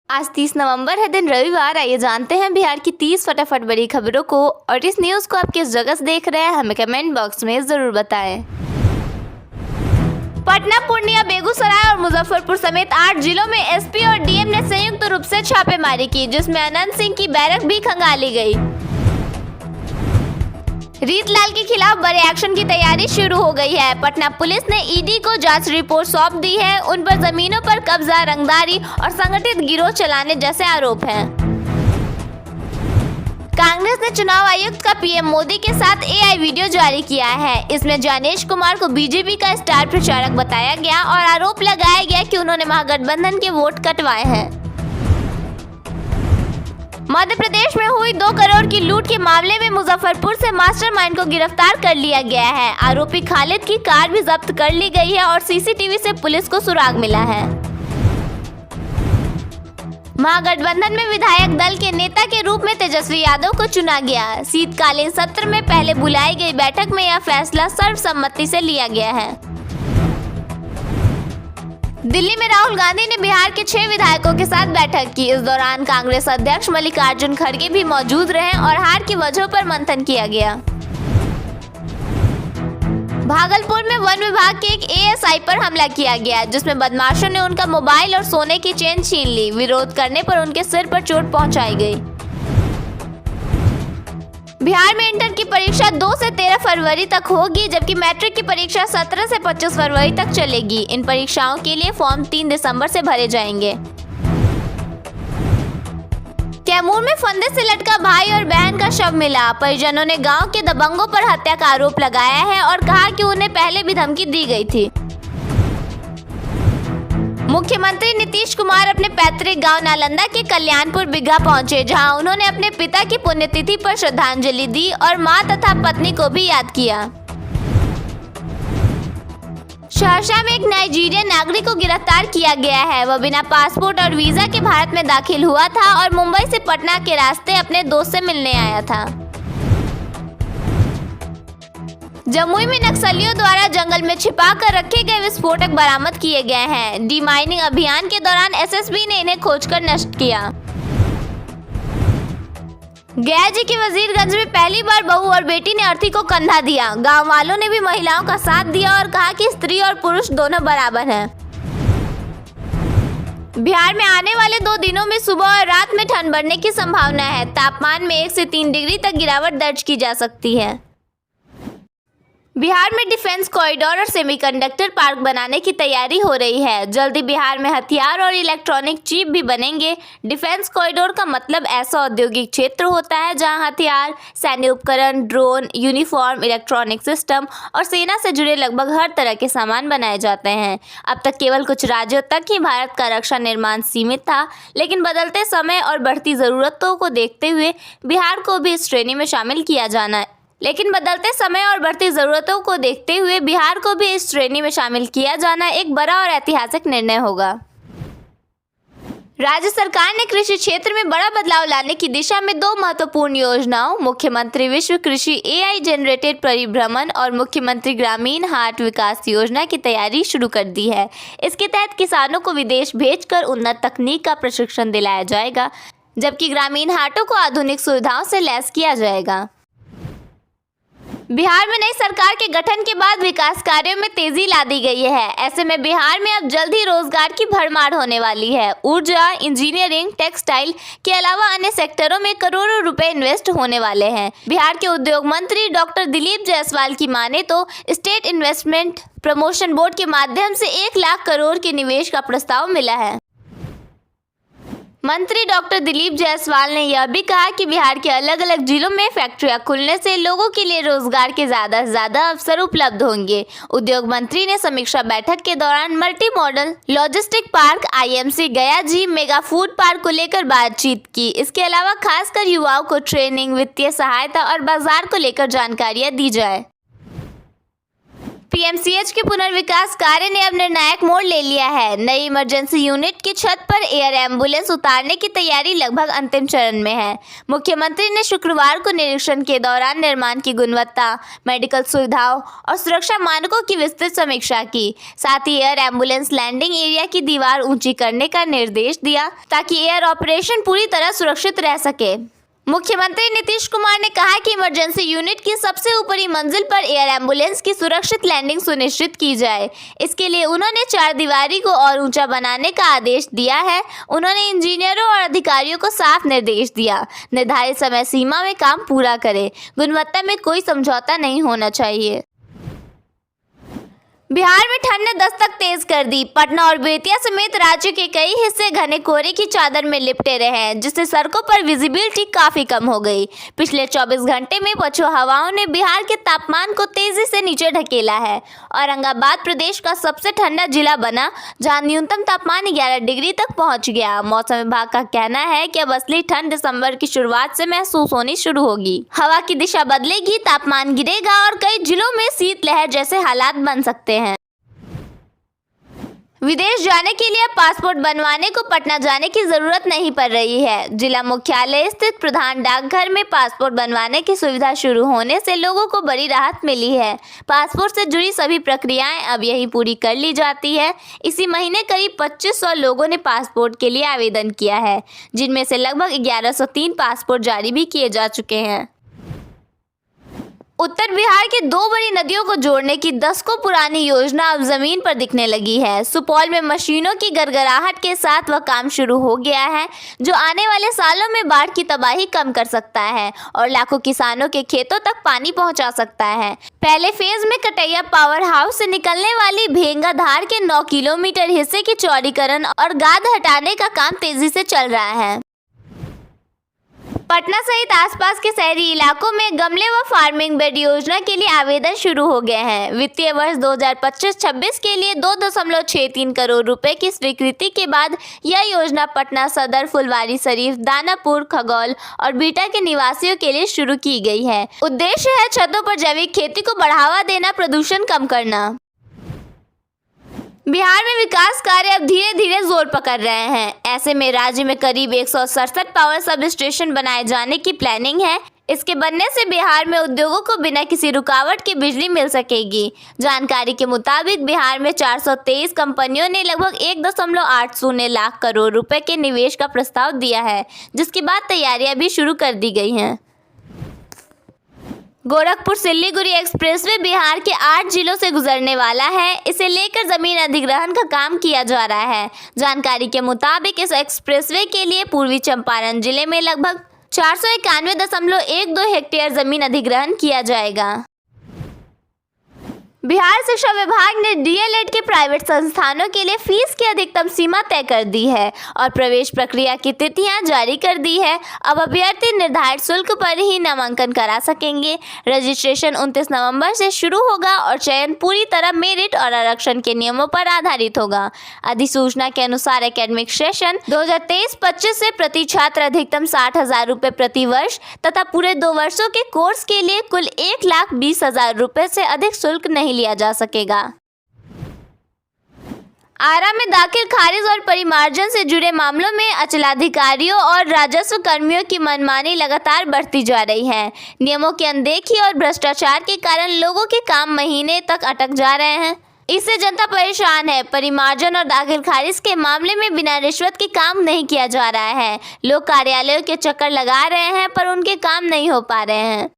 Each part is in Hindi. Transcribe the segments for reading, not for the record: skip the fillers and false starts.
आज 30 नवंबर है, दिन रविवार। आइए जानते हैं बिहार की 30 फटाफट बड़ी खबरों को। और इस न्यूज़ को आप किस जगह से देख रहे हैं, हमें कमेंट बॉक्स में ज़रूर बताएं। पटना, पूर्णिया, बेगूसराय और मुजफ्फरपुर समेत 8 जिलों में एसपी और डीएम ने संयुक्त रूप से छापेमारी की, जिसमें अनंत सिंह की बैरक भी खंगाली गई। रीतलाल के खिलाफ बड़े एक्शन की तैयारी शुरू हो गई है। पटना पुलिस ने ईडी को जांच रिपोर्ट सौंप दी है। उन पर जमीनों पर कब्जा, रंगदारी और संगठित गिरोह चलाने जैसे आरोप हैं। कांग्रेस ने चुनाव आयुक्त का पीएम मोदी के साथ एआई वीडियो जारी किया है। इसमें ज्ञानेश कुमार को बीजेपी का स्टार प्रचारक बताया गया और आरोप लगाया गया कि उन्होंने महागठबंधन के वोट कटवाए हैं। मध्य प्रदेश में हुई 2 करोड़ की लूट के मामले में मुजफ्फरपुर से मास्टरमाइंड को गिरफ्तार कर लिया गया है। आरोपी खालिद की कार भी जब्त कर ली गई है और सीसीटीवी से पुलिस को सुराग मिला है। महागठबंधन में विधायक दल के नेता के रूप में तेजस्वी यादव को चुना गया। शीतकालीन सत्र में पहले बुलाई गई बैठक में यह फैसला सर्वसम्मति से लिया गया है। दिल्ली में राहुल गांधी ने बिहार के 6 विधायकों के साथ बैठक की। इस दौरान कांग्रेस अध्यक्ष मल्लिकार्जुन खड़गे भी मौजूद रहे और हार की वजहों पर मंथन किया गया। भागलपुर में वन विभाग के एक एएसआई पर हमला किया गया, जिसमें बदमाशों ने उनका मोबाइल और सोने की चेन छीन ली। विरोध करने पर उनके सिर पर चोट पहुंचाई गई। बिहार में इंटर की परीक्षा 2 से 13 फरवरी तक होगी, जबकि मैट्रिक की परीक्षा 17 से 25 फरवरी तक चलेगी। इन परीक्षाओं के लिए फॉर्म 3 दिसंबर से भरे जाएंगे। कैमूर में फंदे से लटका भाई और बहन का शव मिला। परिजनों ने गांव के दबंगों पर हत्या का आरोप लगाया है और कहा कि उन्हें पहले भी धमकी दी गई थी। मुख्यमंत्री नीतीश कुमार अपने पैतृक गांव नालंदा के कल्याणपुर बिघा पहुंचे, जहां उन्होंने अपने पिता की पुण्यतिथि पर श्रद्धांजलि दी और मां तथा पत्नी को भी याद किया। सहरसा में एक नाइजीरियन नागरिक को गिरफ्तार किया गया है। वह बिना पासपोर्ट और वीजा के भारत में दाखिल हुआ था और मुंबई से पटना के रास्ते अपने दोस्त से मिलने आया था। जमुई में नक्सलियों द्वारा जंगल में छिपा कर रखे गए विस्फोटक बरामद किए गए हैं। डीमाइनिंग अभियान के दौरान एसएसबी ने इन्हें खोजकर नष्ट किया। गया जी के वजीरगंज में पहली बार बहू और बेटी ने अर्थी को कंधा दिया। गांव वालों ने भी महिलाओं का साथ दिया और कहा कि स्त्री और पुरुष दोनों बराबर हैं। बिहार में आने वाले 2 दिनों में सुबह और रात में ठंड बढ़ने की संभावना है। तापमान में 1 से 3 डिग्री तक गिरावट दर्ज की जा सकती है। बिहार में डिफेंस कॉरिडोर और सेमीकंडक्टर पार्क बनाने की तैयारी हो रही है। जल्दी बिहार में हथियार और इलेक्ट्रॉनिक चिप भी बनेंगे। डिफेंस कॉरिडोर का मतलब ऐसा औद्योगिक क्षेत्र होता है जहां हथियार, सैन्य उपकरण, ड्रोन, यूनिफॉर्म, इलेक्ट्रॉनिक सिस्टम और सेना से जुड़े लगभग हर तरह के सामान बनाए जाते हैं। अब तक केवल कुछ राज्यों तक ही भारत का रक्षा निर्माण सीमित था, लेकिन बदलते समय और बढ़ती ज़रूरतों को देखते हुए बिहार को भी इस श्रेणी में शामिल किया जाना एक बड़ा और ऐतिहासिक निर्णय होगा। राज्य सरकार ने कृषि क्षेत्र में बड़ा बदलाव लाने की दिशा में 2 महत्वपूर्ण योजनाओं, मुख्यमंत्री विश्व कृषि एआई जनरेटेड परिभ्रमण और मुख्यमंत्री ग्रामीण हाट विकास योजना की तैयारी शुरू कर दी है। इसके तहत किसानों को विदेश भेजकर उन्नत तकनीक का प्रशिक्षण दिलाया जाएगा, जबकि ग्रामीण हाटों को आधुनिक सुविधाओं से लैस किया जाएगा। बिहार में नई सरकार के गठन के बाद विकास कार्यों में तेजी ला दी गई है। ऐसे में बिहार में अब जल्द ही रोजगार की भरमार होने वाली है। ऊर्जा, इंजीनियरिंग, टेक्सटाइल के अलावा अन्य सेक्टरों में करोड़ों रुपए इन्वेस्ट होने वाले हैं। बिहार के उद्योग मंत्री डॉक्टर दिलीप जायसवाल की माने तो स्टेट इन्वेस्टमेंट प्रमोशन बोर्ड के माध्यम से 1 लाख करोड़ के निवेश का प्रस्ताव मिला है। मंत्री डॉक्टर दिलीप जायसवाल ने यह भी कहा कि बिहार के अलग अलग जिलों में फैक्ट्रियां खुलने से लोगों के लिए रोजगार के ज्यादा से ज्यादा अवसर उपलब्ध होंगे। उद्योग मंत्री ने समीक्षा बैठक के दौरान multi modal logistic park IMC गया जी मेगा फूड पार्क को लेकर बातचीत की। इसके अलावा खासकर युवाओं को ट्रेनिंग, वित्तीय सहायता और बाजार को लेकर जानकारियां दी जाए। पीएमसीएच के पुनर्विकास कार्य ने अब निर्णायक मोड़ ले लिया है। नई इमरजेंसी यूनिट की छत पर एयर एम्बुलेंस उतारने की तैयारी लगभग अंतिम चरण में है। मुख्यमंत्री ने शुक्रवार को निरीक्षण के दौरान निर्माण की गुणवत्ता, मेडिकल सुविधाओं और सुरक्षा मानकों की विस्तृत समीक्षा की। साथ ही एयर एम्बुलेंस लैंडिंग एरिया की दीवार ऊंची करने का निर्देश दिया ताकि एयर ऑपरेशन पूरी तरह सुरक्षित रह सके। मुख्यमंत्री नीतीश कुमार ने कहा कि इमरजेंसी यूनिट की सबसे ऊपरी मंजिल पर एयर एम्बुलेंस की सुरक्षित लैंडिंग सुनिश्चित की जाए। इसके लिए उन्होंने चारदीवारी को और ऊंचा बनाने का आदेश दिया है। उन्होंने इंजीनियरों और अधिकारियों को साफ निर्देश दिया, निर्धारित समय सीमा में काम पूरा करें, गुणवत्ता में कोई समझौता नहीं होना चाहिए। बिहार में ठंड ने दस्तक तेज कर दी। पटना और बेतिया समेत राज्य के कई हिस्से घने कोहरे की चादर में लिपटे रहे हैं, जिससे सड़कों पर विजिबिलिटी काफी कम हो गई। पिछले 24 घंटे में पछुआ हवाओं ने बिहार के तापमान को तेजी से नीचे ढकेला है। औरंगाबाद प्रदेश का सबसे ठंडा जिला बना, जहां न्यूनतम तापमान 11 डिग्री तक पहुंच गया। मौसम विभाग का कहना है कि अब असली ठंड दिसंबर की शुरुआत से महसूस होनी शुरू होगी। हवा की दिशा बदलेगी, तापमान गिरेगा और कई जिलों में शीतलहर जैसे हालात बन सकते हैं। विदेश जाने के लिए पासपोर्ट बनवाने को पटना जाने की जरूरत नहीं पड़ रही है। जिला मुख्यालय स्थित प्रधान डाकघर में पासपोर्ट बनवाने की सुविधा शुरू होने से लोगों को बड़ी राहत मिली है। पासपोर्ट से जुड़ी सभी प्रक्रियाएं अब यहीं पूरी कर ली जाती है। इसी महीने करीब 2500 लोगों ने पासपोर्ट के लिए आवेदन किया है, जिनमें से लगभग 1103 पासपोर्ट जारी भी किए जा चुके हैं। उत्तर बिहार की 2 बड़ी नदियों को जोड़ने की दशकों पुरानी योजना अब जमीन पर दिखने लगी है। सुपौल में मशीनों की गड़गड़ाहट के साथ वह काम शुरू हो गया है, जो आने वाले सालों में बाढ़ की तबाही कम कर सकता है और लाखों किसानों के खेतों तक पानी पहुंचा सकता है। पहले फेज में कटैया पावर हाउस से निकलने वाली भेंगा धार के 9 किलोमीटर हिस्से की चौड़ीकरण और गाद हटाने का काम तेजी से चल रहा है। पटना सहित आसपास के शहरी इलाकों में गमले व फार्मिंग बेड योजना के लिए आवेदन शुरू हो गए हैं। वित्तीय वर्ष 2025-26 के लिए 2.63 करोड़ रुपए की स्वीकृति के बाद यह योजना पटना सदर, फुलवारी शरीफ, दानापुर, खगौल और बीटा के निवासियों के लिए शुरू की गई है। उद्देश्य है छतों पर जैविक खेती को बढ़ावा देना, प्रदूषण कम करना। बिहार में विकास कार्य अब धीरे धीरे जोर पकड़ रहे हैं। ऐसे में राज्य में करीब 167 पावर सब स्टेशन बनाए जाने की प्लानिंग है। इसके बनने से बिहार में उद्योगों को बिना किसी रुकावट के बिजली मिल सकेगी। जानकारी के मुताबिक बिहार में 423 कंपनियों ने लगभग 1.80 लाख करोड़ रुपए के निवेश का प्रस्ताव दिया है, जिसके बाद तैयारियां भी शुरू कर दी गई हैं। गोरखपुर सिल्लीगुड़ी एक्सप्रेसवे बिहार के 8 जिलों से गुजरने वाला है। इसे लेकर जमीन अधिग्रहण का काम किया जा रहा है। जानकारी के मुताबिक इस एक्सप्रेसवे के लिए पूर्वी चंपारण जिले में लगभग 491.12 हेक्टेयर जमीन अधिग्रहण किया जाएगा। बिहार शिक्षा विभाग ने डीएलएड के प्राइवेट संस्थानों के लिए फीस की अधिकतम सीमा तय कर दी है और प्रवेश प्रक्रिया की तिथियां जारी कर दी है। अब अभ्यर्थी निर्धारित शुल्क पर ही नामांकन करा सकेंगे। रजिस्ट्रेशन 29 नवंबर से शुरू होगा और चयन पूरी तरह मेरिट और आरक्षण के नियमों पर आधारित होगा। अधिसूचना के अनुसार एकेडमिक सेशन 2023-25 से प्रति छात्र अधिकतम 60,000 रुपये प्रति वर्ष तथा पूरे 2 वर्षों के कोर्स के लिए कुल 1,20,000 रुपये से अधिक शुल्क नहीं लिया जा सकेगा। आरा में दाखिल खारिज और परिमार्जन से जुड़े मामलों में अंचलाधिकारियों और राजस्व कर्मियों की मनमानी लगातार बढ़ती जा रही है। नियमों की अनदेखी और भ्रष्टाचार के कारण लोगों के काम महीने तक अटक जा रहे हैं। इससे जनता परेशान है। परिमार्जन और दाखिल खारिज के मामले में बिना रिश्वत के काम नहीं किया जा रहा है। लोग कार्यालयों के चक्कर लगा रहे हैं पर उनके काम नहीं हो पा रहे हैं।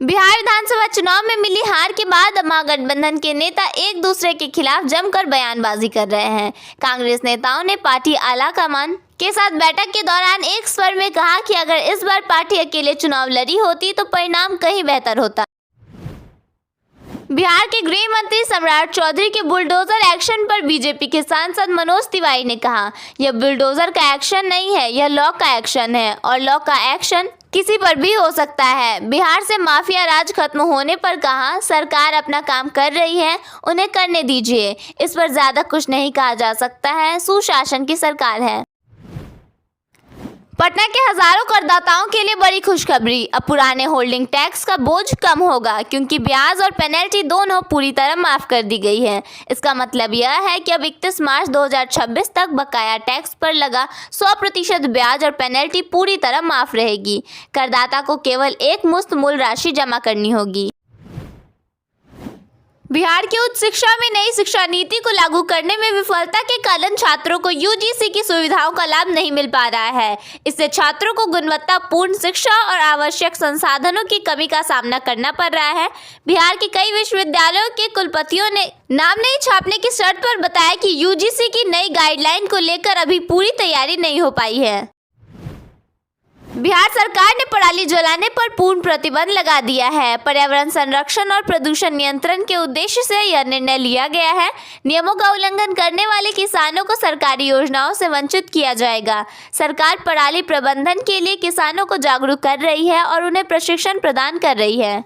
बिहार विधानसभा चुनाव में मिली हार के बाद महागठबंधन के नेता एक दूसरे के खिलाफ जमकर बयानबाजी कर रहे हैं। कांग्रेस नेताओं ने पार्टी आलाकमान के साथ बैठक के दौरान एक स्वर में कहा कि अगर इस बार पार्टी अकेले चुनाव लड़ी होती तो परिणाम कहीं बेहतर होता। बिहार के गृह मंत्री सम्राट चौधरी के बुलडोजर एक्शन पर बीजेपी के सांसद मनोज तिवारी ने कहा, यह बुलडोजर का एक्शन नहीं है, यह लॉ का एक्शन है और लॉ का एक्शन किसी पर भी हो सकता है। बिहार से माफिया राज खत्म होने पर कहा, सरकार अपना काम कर रही है, उन्हें करने दीजिए। इस पर ज्यादा कुछ नहीं कहा जा सकता है, सुशासन की सरकार है। पटना के हजारों करदाताओं के लिए बड़ी खुशखबरी। अब पुराने होल्डिंग टैक्स का बोझ कम होगा क्योंकि ब्याज और पेनल्टी दोनों पूरी तरह माफ कर दी गई है। इसका मतलब यह है कि अब 31 मार्च 2026 तक बकाया टैक्स पर लगा 100% ब्याज और पेनल्टी पूरी तरह माफ रहेगी। करदाता को केवल एक मुश्त मूल राशि जमा करनी होगी। बिहार की उच्च शिक्षा में नई शिक्षा नीति को लागू करने में विफलता के कारण छात्रों को यूजीसी की सुविधाओं का लाभ नहीं मिल पा रहा है। इससे छात्रों को गुणवत्तापूर्ण शिक्षा और आवश्यक संसाधनों की कमी का सामना करना पड़ रहा है। बिहार के कई विश्वविद्यालयों के कुलपतियों ने नाम नहीं छापने की शर्त पर बताया कि यूजीसी की नई गाइडलाइन को लेकर अभी पूरी तैयारी नहीं हो पाई है। बिहार सरकार ने पराली जलाने पर पूर्ण प्रतिबंध लगा दिया है। पर्यावरण संरक्षण और प्रदूषण नियंत्रण के उद्देश्य से यह निर्णय लिया गया है। नियमों का उल्लंघन करने वाले किसानों को सरकारी योजनाओं से वंचित किया जाएगा। सरकार पराली प्रबंधन के लिए किसानों को जागरूक कर रही है और उन्हें प्रशिक्षण प्रदान कर रही है।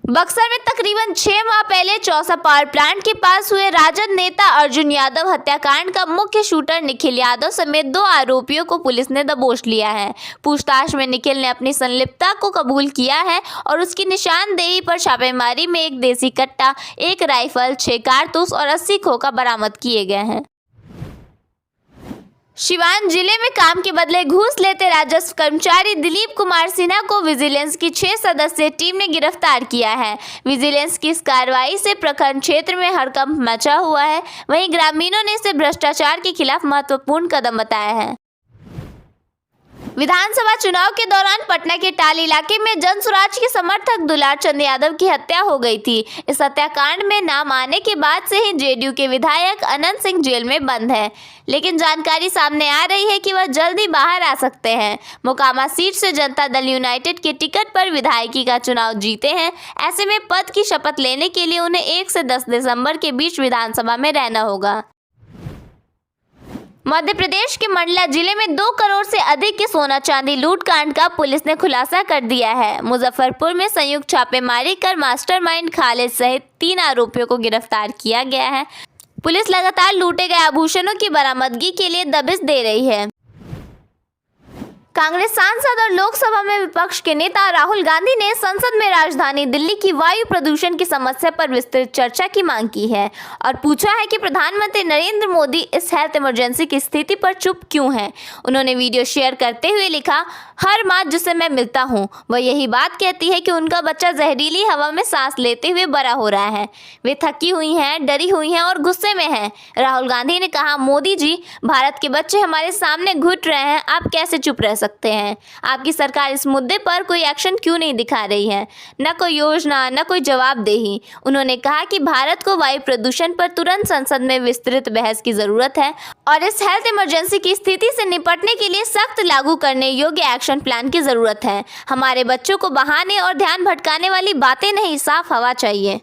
बक्सर में तकरीबन 6 माह पहले चौसा पावर प्लांट के पास हुए राजद नेता अर्जुन यादव हत्याकांड का मुख्य शूटर निखिल यादव समेत 2 आरोपियों को पुलिस ने दबोच लिया है। पूछताछ में निखिल ने अपनी संलिप्तता को कबूल किया है और उसकी निशानदेही पर छापेमारी में 1 देसी कट्टा, 1 राइफल, 6 कारतूस और 80 खोखा बरामद किए गए हैं। सिवान जिले में काम के बदले घूस लेते राजस्व कर्मचारी दिलीप कुमार सिन्हा को विजिलेंस की 6 सदस्यीय टीम ने गिरफ्तार किया है। विजिलेंस की इस कार्रवाई से प्रखंड क्षेत्र में हड़कंप मचा हुआ है। वहीं ग्रामीणों ने इसे भ्रष्टाचार के खिलाफ महत्वपूर्ण कदम बताया है। विधानसभा चुनाव के दौरान पटना के टाल इलाके में जनसुराज के समर्थक दुलार चंद यादव की हत्या हो गई थी। इस हत्याकांड में नाम आने के बाद से ही जेडीयू के विधायक अनंत सिंह जेल में बंद है, लेकिन जानकारी सामने आ रही है कि वह जल्द ही बाहर आ सकते हैं। मोकामा सीट से जनता दल यूनाइटेड के टिकट पर विधायकी का चुनाव जीते हैं। ऐसे में पद की शपथ लेने के लिए उन्हें 1 से 10 दिसंबर के बीच विधानसभा में रहना होगा। मध्य प्रदेश के मंडला जिले में 2 करोड़ से अधिक के सोना चांदी लूट कांड का पुलिस ने खुलासा कर दिया है। मुजफ्फरपुर में संयुक्त छापेमारी कर मास्टरमाइंड खालिद सहित 3 आरोपियों को गिरफ्तार किया गया है। पुलिस लगातार लूटे गए आभूषणों की बरामदगी के लिए दबिश दे रही है। कांग्रेस सांसद और लोकसभा में विपक्ष के नेता राहुल गांधी ने संसद में राजधानी दिल्ली की वायु प्रदूषण की समस्या पर विस्तृत चर्चा की मांग की है और पूछा है कि प्रधानमंत्री नरेंद्र मोदी इस हेल्थ इमरजेंसी की स्थिति पर चुप क्यों हैं। उन्होंने वीडियो शेयर करते हुए लिखा, हर माँ जिसे मैं मिलता हूँ वह यही बात कहती है कि उनका बच्चा जहरीली हवा में सांस लेते हुए बड़ा हो रहा है। वे थकी हुई हैं, डरी हुई हैं और गुस्से में हैं। राहुल गांधी ने कहा, मोदी जी, भारत के बच्चे हमारे सामने घुट रहे हैं, आप कैसे चुप रह सकते हैं? आपकी सरकार इस मुद्दे पर कोई एक्शन क्यों नहीं दिखा रही है? न कोई योजना, न कोई जवाबदेही। उन्होंने कहा कि भारत को वायु प्रदूषण पर तुरंत संसद में विस्तृत बहस की जरूरत है और इस हेल्थ इमरजेंसी की स्थिति से निपटने के लिए सख्त लागू करने योग्य एक्शन प्लान की जरूरत है। हमारे बच्चों को बहाने और ध्यान भटकाने वाली बातें नहीं, साफ हवा चाहिए।